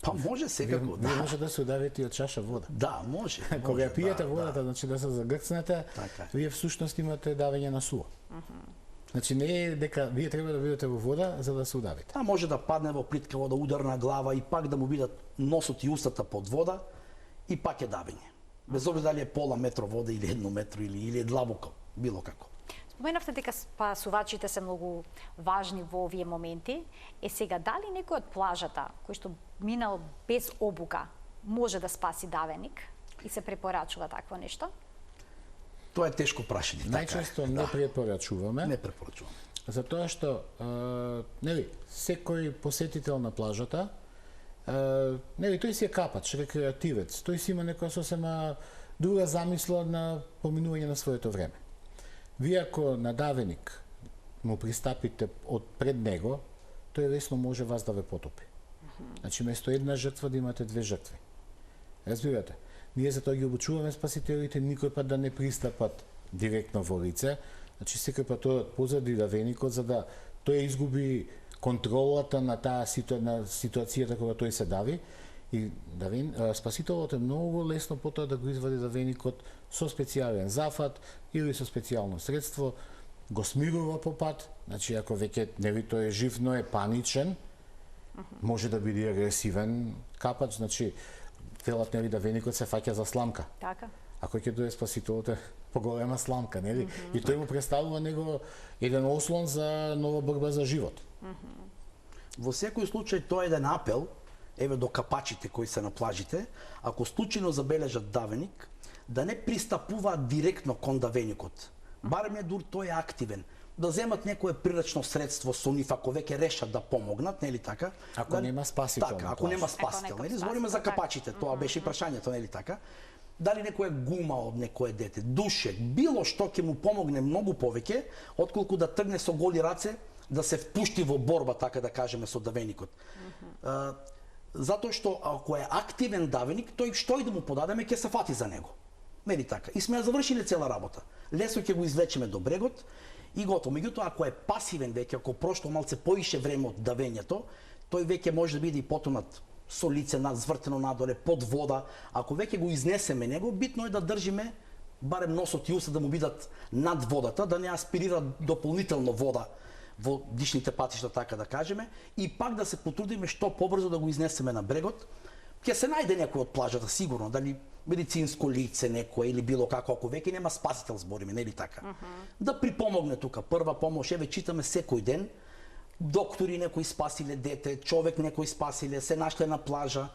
Па може секако, Вие може да се удавите и од чаша вода. Да, може. Кога ја пиете водата, значи да се загрцнете, вие всушност имате давење на суво. Значи не е дека вие треба да бидете во вода за да се удавите. А може да падне во плитка вода, удар на глава и пак да му бидат носот и устата под вода и пак е давење. Без обзира дали е пола метро вода или 1 метро или е длабоко, било како. Споменавте дека спасувачите се многу важни во овие моменти. Сега, дали некој од плажата, кој што минал без обука, може да спаси давеник и се препорачува такво нешто? Тоа е тешко прашање. Најчесто не препорачуваме. Не препорачуваме. Затоа што, нели, секој посетител на плажата, нели, тој си е капач, рекреативец, тој си има некоја сосема друга замисла на поминување на своето време. Вие ако на давеник му пристапите од пред него, тој лесно може вас да ве потопи. Значи, место една жртва да имате 2 жртви. Разбирате? Ние затоа ги обучуваме спасителите никој пат да не пристапат директно во лице, значи секој пат одат позади давеникот за да тој изгуби контролата на таа ситуацијата кога тој се дави и спасителот е многу лесно потоа да го извади давеникот со специјален зафат или со специјално средство, го смирува по пат, значи ако веќе нели тој е жив, но е паничен, може да биде агресивен капач, значи велат нели давеникот се фаќа за сламка. Така. Ако ќе дое спасителот е поголема сламка, нели? И тој му представува него еден ослон за нова борба за живот. Во секој случај тоа е еден апел, еве до капачите кои се на плажите, ако случајно забележат давеник, да не пристапуваат директно кон давеникот. Барем е дур тој е активен. Да земат некое прирачно средство со нив ако веќе решат да помогнат, нели така? Ако нема спасител. Така, ако нема спасител, нели? Збориме за капачите, тоа беше и прашањето, нели така? Дали некоја гума од некое дете, душек, било што ќе му помогне многу повеќе отколку да тргне со голи раце да се впушти во борба, така да кажеме, со давеникот. Затоа што ако е активен давеник, тој што и да му подадеме ќе се фати за него. Нели така? И сме ја завршиле цела работа. Лесно ќе го извлечеме до брегот и готово. Меѓутоа, ако е пасивен веќе, ако прошло малце поише време од давењето, тој веќе може да биде и потонат со лице звртено надоле, под вода. Ако веќе го изнесеме него, битно е да држиме барем носот и уста да му бидат над водата, да не аспирира дополнително вода во дишните патишта, така да кажеме, и пак да се потрудиме што побрзо да го изнесеме на брегот. Ќе се најде некој од плажата сигурно, дали медицинско лице некој или било како, ако веќе нема спасител, збориме, нели така. Да припомогне тука прва помош, еве читаме секој ден доктори некои спасиле дете, човек некој спасиле, се нашле на плажа.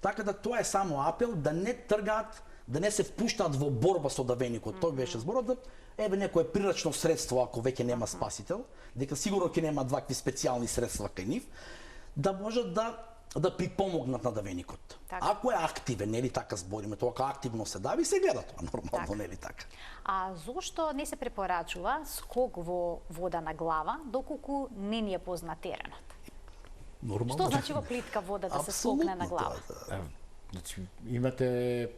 Така да тоа е само апел да не тргаат, да не се впуштаат во борба со давеникот. Тој беше зборот да еве некое прирачно средство ако веќе нема спасител, дека сигурно ќе нема вакви специјални средства кај нив, да можат да припомогнат на давеникот. Така. Ако е активен, нели така збориме, тоа кога активно се дави, се гледа тоа нормално, Така. нели така. А зошто не се препорачува скок во вода на глава доколку не ни е познат теренот? Нормално. Што значи во плитка вода да се скокне на глава? Тоа, да. Значи, имате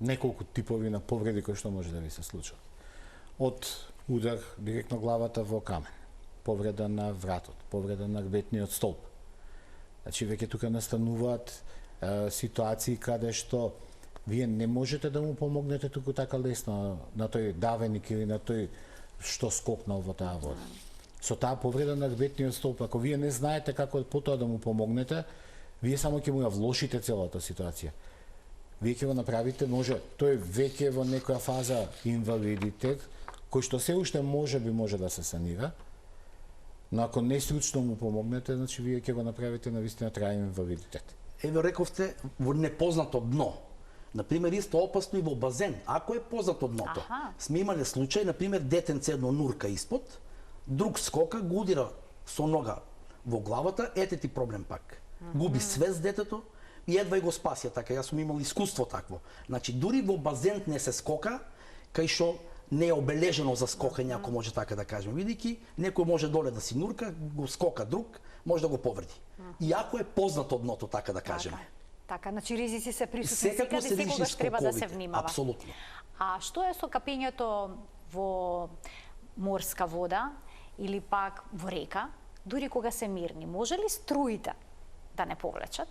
неколку типови на повреди кои што може да ви се случат. Од удар директно главата во камен, повреда на вратот, повреда на грбетниот столб. Значи, веќе тука настануваат ситуации каде што вие не можете да му помогнете туку така лесно на тој давеник или на тој што скокнал во таа вода. Со таа повреда на грбетниот столб, ако вие не знаете како потоа да му помогнете, вие само ќе му ја влошите целата ситуација. Вие ќе го направите, може, тој веќе во некоја фаза инвалидитет, кој што се уште може да се санира, но ако не стручно му помогнете, значи вие ќе го направите на вистина траен инвалидитет. Еве рековте во непознато дно. Например, исто опасно и во базен. Ако е познато дното. Аха. Сме имале случај, например, детенце едно нурка испод, друг скока, го удира со нога во главата, ете ти проблем пак. Губи свест детето и едва и го спасија, така. Јас сум имал искуство такво. Значи, дури во базен не се скока, кај што не е обележено за скокање, ако може така да кажем. Видики, некој може доле да си нурка, го скока друг, може да го повреди. Иако е познато дното, така да кажеме. Така, значи ризици се присутни Секако секаде, се ризичи секогаш треба да се скоковите, внимава. апсолутно. А што е со капењето во морска вода или пак во река, дури кога се мирни, може ли струите да не повлечат?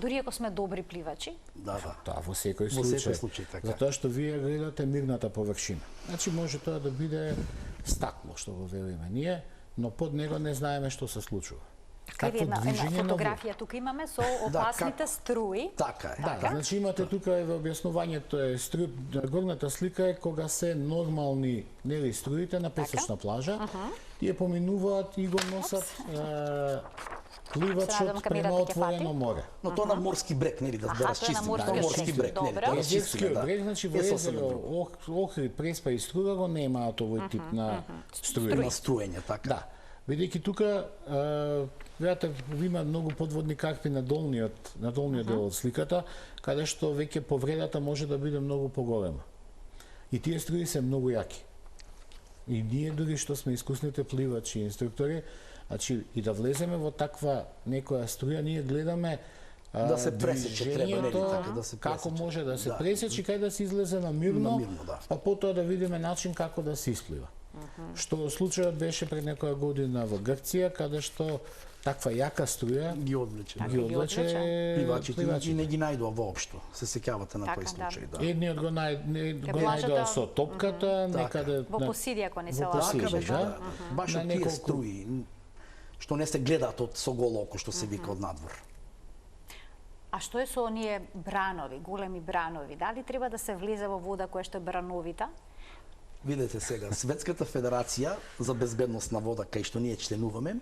Дури ако сме добри пливачи? Да. Тоа во секој Во случај. секој случај, така. Затоа што вие гледате мирната површина. Значи може тоа да биде стакло што го велиме ние, но под него не знаеме што се случува. Кај една движење на фотографија тука имаме со опасните струи. Така е. Да, значи имате тука е во објаснувањето е горната слика е кога се нормални нели струите на песочна плажа. Тие поминуваат и го носат пливачот према отворено море. Но тоа на морски брег, нели да Аха, разчистиме. тоа на морски брег, нели, добро. да разчистиме, Езерскиот да. брег, значи во Е сосема езеро друго. Охрид, Преспа и Струга го немаат овој тип на струи. На струење, така. Да. Бидејќи тука гледате има многу подводни карпи на долниот дел од сликата, каде што веќе повредата може да биде многу поголема. И тие струи се многу јаки. И ние дури што сме искусните пливачи и инструктори, значи и да влеземе во таква некоја струја, ние гледаме Да се пресече, треба, нели, движењето, така, да се како пресече. може да се Да. пресече, кај да се излезе на мирно, Да. а потоа да видиме начин како да се исплива. Што случајот беше пред некоја година во Грција, каде што таква јака струја Ги одвлече. ги одлече Пливачите и не ги најдува воопшто. Се сеќавате на Така, тој да. случај, да. Едниот го плажата- најдоа со топката, некаде Во Посиди, ако не се во лажам. Посиди, Така беше, да. да. Баш На од тие неколку- струи што не се гледаат од со голо око, што се вика од надвор. А што е со оние бранови, големи бранови? Дали треба да се влезе во вода која што е брановита? Видете сега, Светската федерација за безбедност на вода, кај што ние членуваме,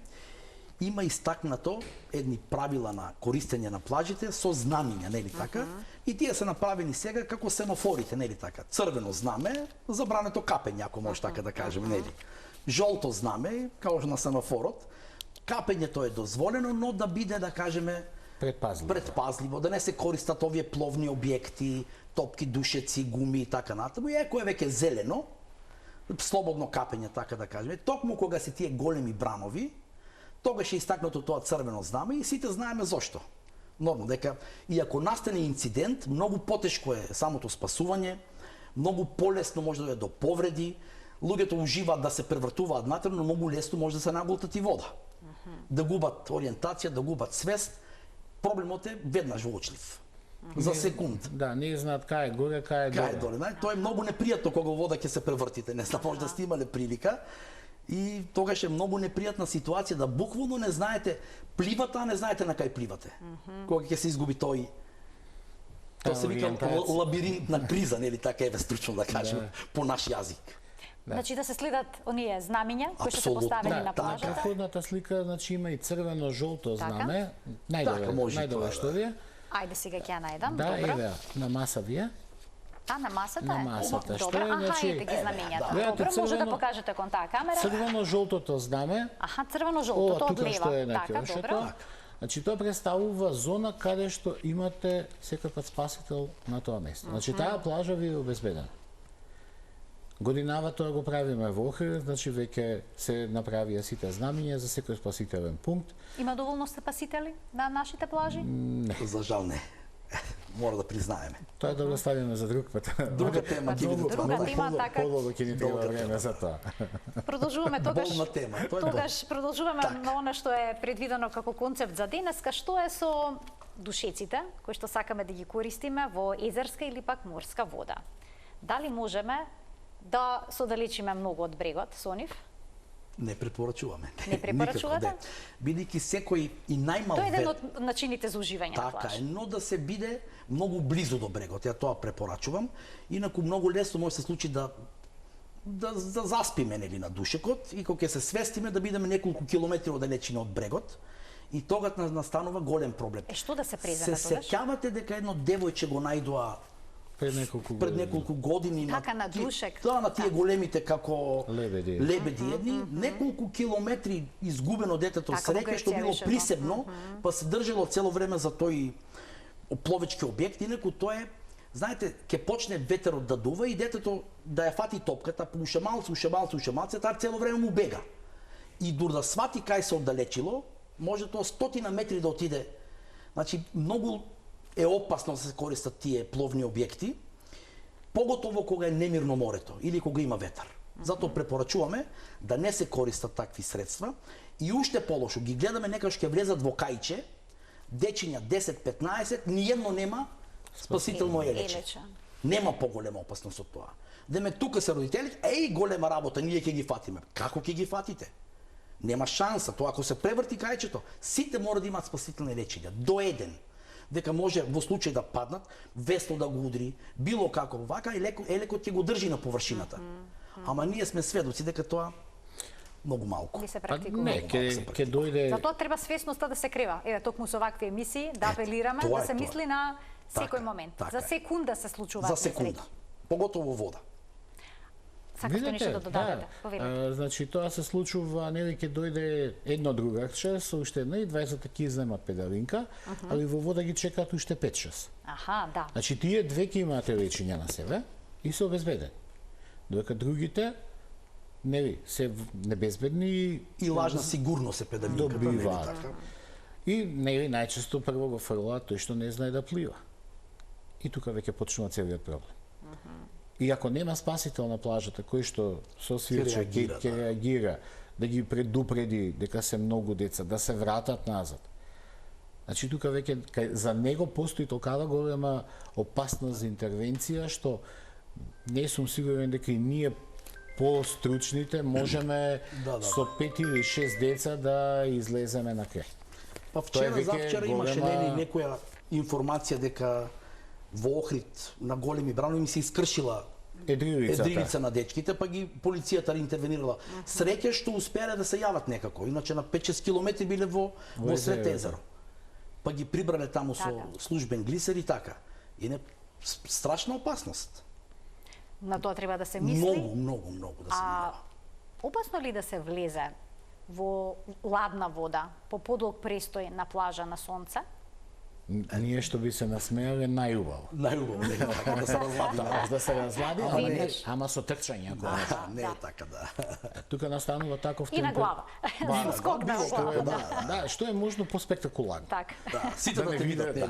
има истакнато едни правила на користење на плажите со знамиња, нели така? И тие се направени сега како семафорите, нели така? Црвено знаме, забрането капење, ако може така да кажем, нели? Жолто знаме, како на семафорот, капењето е дозволено, но да биде, да кажеме, предпазливо, да не се користат овие пловни објекти, топки, душеци, гуми и така натаму. И ако е веќе зелено, слободно капење, така да кажеме, токму кога се тие големи бранови, тогаш е истакнато тоа црвено знаме и сите знаеме зошто. Нормално, дека и ако настане инцидент, многу потешко е самото спасување, многу полесно може да дојде до повреди, луѓето уживаат да се превртуваат натаму, но многу лесно може да се наглутат и вода. Да губат ориентација, да губат свест, проблемот е веднаш воучлив. За секунд. Да, не знаат кај е горе, кај е Кај доле. доле, тоа е многу непријатно кога во вода ќе се превртите, не знам, може да сте имале прилика. И тогаш е многу непријатна ситуација да буквално не знаете пливате, а не знаете на кај пливате. Кога ќе се изгуби тој тоа се вика ориентација. лабиринтна криза, нели така еве стручно да кажем, по наш јазик. Значи да се следат оние знамиња кои што се Апсолутно. поставени Да, на на плажата. претходната слика значи има и црвено-жолто Така. знаме, Така, може најдоле тоа, што да. ви е. Ајде сега ќе ја најдам. Да, Добро. еве, на маса ви е. А на масата На е. масата, што Добро, е, аха, значи, ете ги знамињата. Гледате Добро, може да црвено- покажете кон таа камера. Црвено-жолтото знаме, Аха, ова црвено-жолтото од тука што е лева. на Така, кјошето. добро. Значи тоа представува зона каде што имате секаков спасител на тоа место. Значи таа плажа ви е обезбедена. Годинава тоа го правиме во Охрид, значи веќе се направија сите знамиња за секој спасителен пункт. Има доволно спасители на нашите плажи? За жал не. Мора да признаеме. Тоа да го ставиме за друг пат. Друга тема ќе биде Друга тоа. тема, така. Подолго ќе ни треба Долга време тема. за тоа. Продолжуваме тогаш. Болна тема. Тоа е Тогаш продолжуваме на она што е предвидено како концепт за денеска, што е со душеците кои што сакаме да ги користиме во езерска или пак морска вода. Дали можеме да се оддалечиме многу од брегот со нив? Не препорачуваме. Не препорачувате? Никако, не. Бидејќи секој и најмал Тоа е еден вет- од начините за уживање на Така плаж. е, но да се биде многу близу до брегот. Ја тоа препорачувам. Инаку многу лесно може се случи да заспиме нели на душекот и кога ќе се свестиме да бидеме неколку километри оддалечина од брегот и тогаш настанува голем проблем. Е, што да се преземе Се тогаш? сеќавате дека едно девојче го најдоа пред неколку години Така, на душек. Да, на тие големите како Лебеди. едни, неколку километри изгубено детето Така, во среќа што Грција било беше тоа. присебно, па се држело цело време за тој пловечки објект, инаку тоа е, знаете, ќе почне ветерот да дува и детето да ја фати топката, по ушемалце, таа цело време му бега. И дур да свати кај се оддалечило, може тоа 100 метри да отиде. Значи, многу е опасно да се користат тие пловни објекти, поготово кога е немирно морето или кога има ветар. Затоа препорачуваме да не се користат такви средства и уште полошо ги гледаме некаш ќе влезат во кајче, дечиња 10-15, ниедно нема спасително елече. Елече. Нема поголема опасност од тоа. Деме тука се родителите, голема работа, ние ќе ги фатиме. Како ќе ги фатите? Нема шанса, тоа ако се преврти кајчето, сите мора да имаат спасителни лечиња, до еден. Дека може во случај да паднат, весло да го удри, било како вака, елекот ќе го држи на површината. Ама ние сме сведоци дека тоа многу малку. Не се Па практикува. не, ќе дојде Затоа треба свесноста да се крива. Еве, токму со вакви емисии да апелираме тоа да е се тоа. мисли на секој Така, момент. така За е. секунда се случуваат За секунда. несреќи. Поготово во вода. Сакате нешто да додадете? Повелете. значи тоа се случува, нели ќе дојде едно другарче со уште една и 20 ќе изземат педалинка, али во вода ги чекаат уште 5-6. Аха, да. Значи тие две ќе имате лечиња на себе и се обезбедени. Додека другите нели се небезбедни И лажна сигурност е педалинката, нели добиваат. така? И нели најчесто прво го фрлаат тој што не знае да плива. И тука веќе почнува целиот проблем. И ако нема спасител на плажата кој што со свирче реагира, ќе реагира, да ги предупреди дека се многу деца, да се вратат назад. Значи тука веќе за него постои толкава голема опасност за интервенција што не сум сигурен дека и ние по-стручните можеме Да. со 5 или 6 деца да излеземе на крај. Па Тоа е вчера, веќе завчера имаше голема- нели некоја информација дека во Охрид на големи бранови ми се искршила едрилица на дечките, па ги полицијата интервенирала. Среќа што успеале да се јават некако, иначе на 5-6 километри биле во сред езерото. езеро. Па ги прибрале таму со Така. службен глисер и така. И не страшна опасност. На тоа треба да се мисли. Многу да се А минава. опасно ли да се влезе во ладна вода по подолг престој на плажа на сонце? Ние што би се насмеале најубаво. Најубаво не е така да се разлади. Да се разлади, ама, Веднаш. ама со трчање. ако Не е така, да. Тука настанува таков И на глава. Ба, Скок на што е, глава. да, што е можно поспектакуларно. Така. Да, сите да те видат, нели?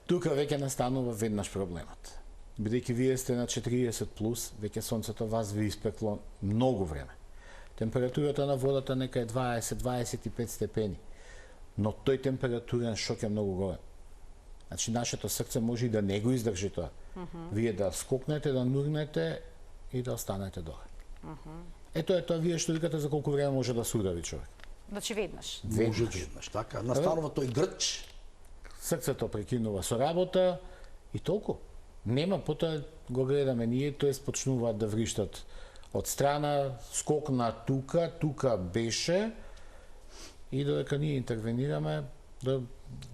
Тука веќе настанува веднаш проблемот. Бидејќи вие сте на 40 плюс, веќе сонцето вас ви испекло многу време. Температурата на водата нека е 20-25 степени, но тој температурен шок е многу голем. Значи нашето срце може и да не го издржи тоа. Вие да скокнете, да нурнете и да останете доле. Ето е тоа вие што викате за колку време може да се удари човек. Значи веднаш. Може веднаш, така. Настанува тој грч. Срцето прекинува со работа и толку. Нема, потоа го гледаме ние, тоест почнуваат да вриштат од страна, скокна тука беше, и додека ние интервенираме, да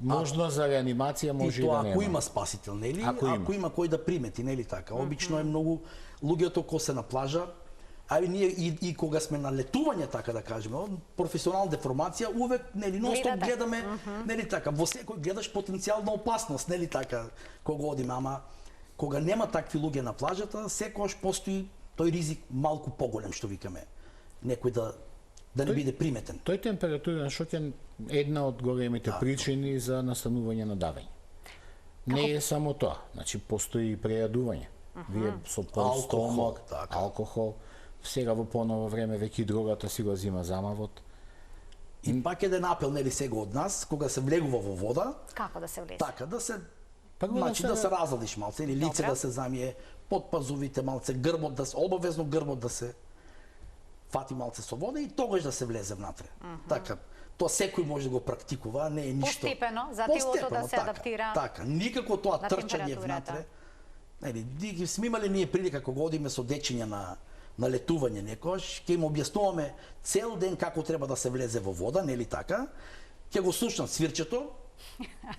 можно за реанимација може и да нема. Ако има спасител, нели? Ако има кој да примети, нели така? Обично е многу луѓето кои се на плажа, ние и кога сме на летување, така да кажеме, професионална деформација, увек, нели, ностоп гледаме, нели така, во секој гледаш потенцијална опасност, нели така, кога одиме, ама кога нема такви луѓе на плажата, секогаш постои тој ризик малку поголем, што викаме, некој да не биде приметен. Тој температурен шок е една од големите причини за настанување на давење. Не е само тоа, значи постои и прејадување. Вие со пол стомак, алкохол, сега во поново време веќе дрогата си го зима замавот. И пак еден апел, нели, сега од нас, кога се влегува во вода, Како да се влезе? така да се значи да се разладиш малце, или лице да се замие, под пазувите малце, грбот да се обавезно грбот да се фати малце со вода и тогаш да се влезе внатре. Така, тоа секој може да го практикува, не е ништо. Постепено, за телото да се адаптира. Така, никако тоа на трчање внатре. Нели, сме имале ние прилика кога одиме со дечиња на летување некош, ќе им објаснуваме цел ден како треба да се влезе во вода, нели така? Ќе го слушнат свирчето.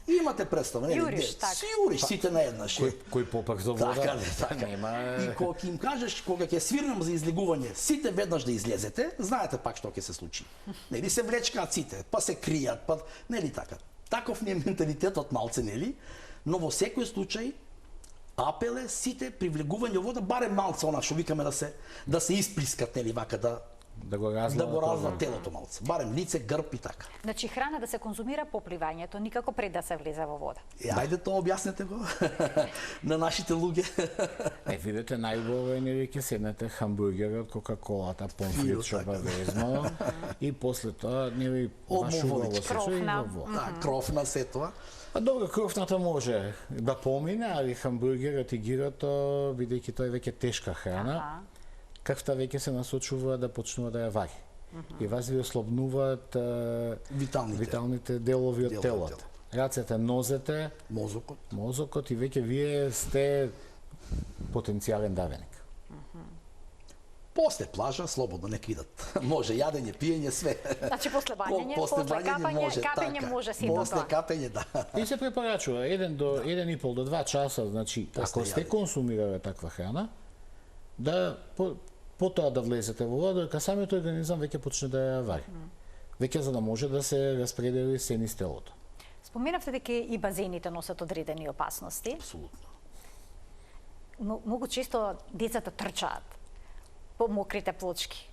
И имате представа, нели? Јуриш, така. Си јуриш сите наеднаш. Кој попак за вода? Така, така. Нема... И кога ќе им кажеш, кога ќе свирнам за излегување, сите веднаш да излезете, знаете пак што ќе се случи. Нели се влечкаат сите, па се кријат, па нели така. Таков не е менталитетот малце, нели? Но во секој случај апеле сите при влегување во вода барем малце она што викаме да се исплискат, нели, вака да го разлат телото малце. Барем лице, грб и така. Значи храна да се конзумира по пливањето, никако пред да се влезе во вода. Ајде тоа објаснете го на нашите луѓе. Видете, најубаво е нели ќе седнете хамбургерот, кока-колата, помфрит, обавезно и после тоа нели вашува во кровна. Кровна се тоа. А добро, кровната може да помине, али хамбургерот и гирото, бидејќи тоа е веќе тешка храна, крвта веќе се насочува да почнува да ја вари. И вас ви ослабнуваат виталните делови од телото. Рацете, нозете, мозокот и веќе вие сте потенцијален давеник. После плажа слободно нека идат. Може јадење, пиење, све. Значи после бањење, после капење може сите тоа. После капење, да. И се препорачува 1,5 до 2 часа, значи ако сте консумирале таква храна, да потоа да влезете во вода, дека самиот организам веќе почне да ја вари. Веќе за да може да се распредели се низ телото. Споменавте дека и базените носат одредени опасности. Апсолутно. Многу често децата трчаат по мокрите плочки.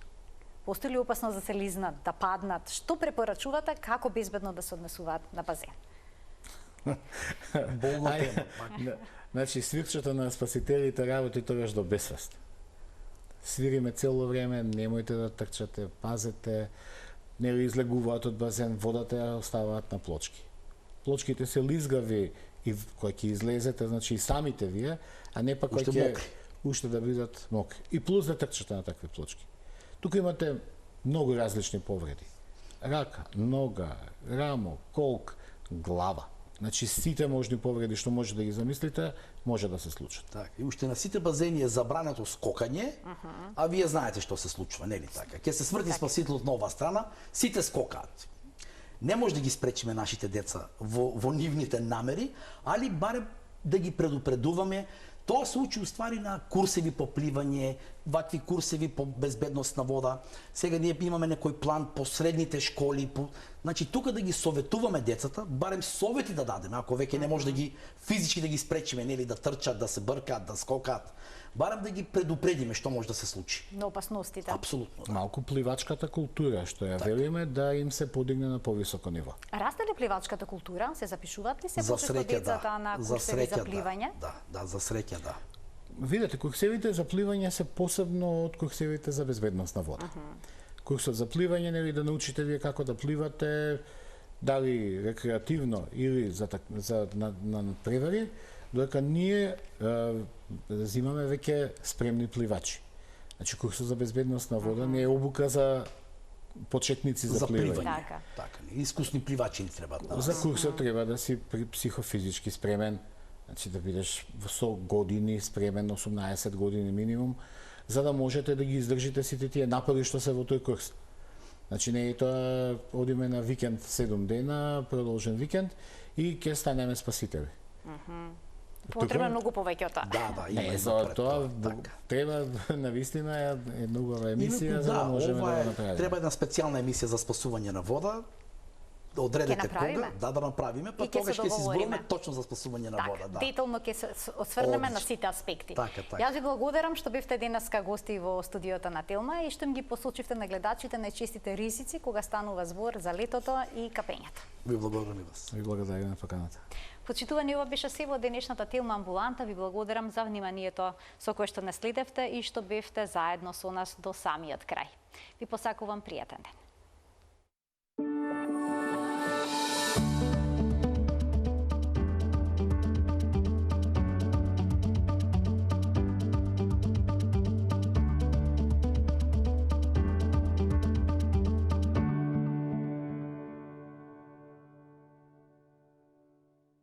Постои ли опасност да се лизнат, да паднат? Што препорачувате како безбедно да се однесуваат на базен? Болно тема. Значи, свирчето на спасителите работи тогаш до бесвест. Свириме цело време, немојте да трчате, пазете, не излегуваат од базен, водата ја оставаат на плочки. Плочките се лизгави и кој ќе излезете, значи и самите вие, а не па кој ќе уште да бидат мокри. И плюс да трчате на такви плочки. Тука имате многу различни повреди. Рака, нога, рамо, колк, глава. Значи сите можни повреди што може да ги замислите, може да се случат. Така, и уште на сите базени е забрането скокање, а вие знаете што се случува, нели така? Ќе се сврти спасителот на оваа страна, сите скокаат. Не може да ги спречиме нашите деца во нивните намери, али барем да ги предупредуваме. Тоа се учи уствари на курсеви по пливање, вакви курсеви по безбедност на вода. Сега ние имаме некој план по средните школи, значи тука да ги советуваме децата, барем совети да дадеме, ако веќе не може да ги физички да ги спречиме, нели да трчат, да се бркаат, да скокаат. Барем да ги предупредиме што може да се случи. На опасностите. Апсолутно. Да. Малку пливачката култура, што ја велиме да им се подигне на повисоко ниво. Расте ли пливачката култура? Се запишуваат ли се почесто децата на курсеви за пливање? Да, за среќа, да. Видете, курсевите за пливање се посебно од курсевите за безбедност на вода. Курсот за пливање, нели да научите вие како да пливате, дали рекреативно или на превари, додека ние имаме веќе спремни пливачи. Значи курсот за безбедност на вода не е обука за почетници за пливање. Така, искусни пливачи ни треба. За курсот треба да си психофизички спремен, Значи да бидеш со години спремен, 18 години минимум, за да можете да ги издржите сите тие напори што се во тој курс. Значи не е тоа одиме на викенд 7 дена, продолжен викенд и ќе станеме спасители. Потребно многу повеќе од тоа. Да, има Не, и за напред тоа така. треба навистина една убава емисија за да можеме да ова го е, направиме. треба една специјална емисија за спасување на вода. Да одредите направиме. кога, да направиме, па И ќе тогаш се ќе се избориме договориме. точно за спасување на вода, да. Детално ќе се осврнеме на Одлично. сите аспекти. Така. Јас ви благодарам што бевте денеска гости во студиото на Телма и што им ги посочивте на гледачите најчестите ризици кога станува збор за летото и капењата. Ви благодарам и вас. Ви благодарам на поканата. Почитувани, ова беше се во денешната Телма амбуланта. Ви благодарам за вниманието со кое што не следевте и што бевте заедно со нас до самиот крај. Ви посакувам пријатен ден.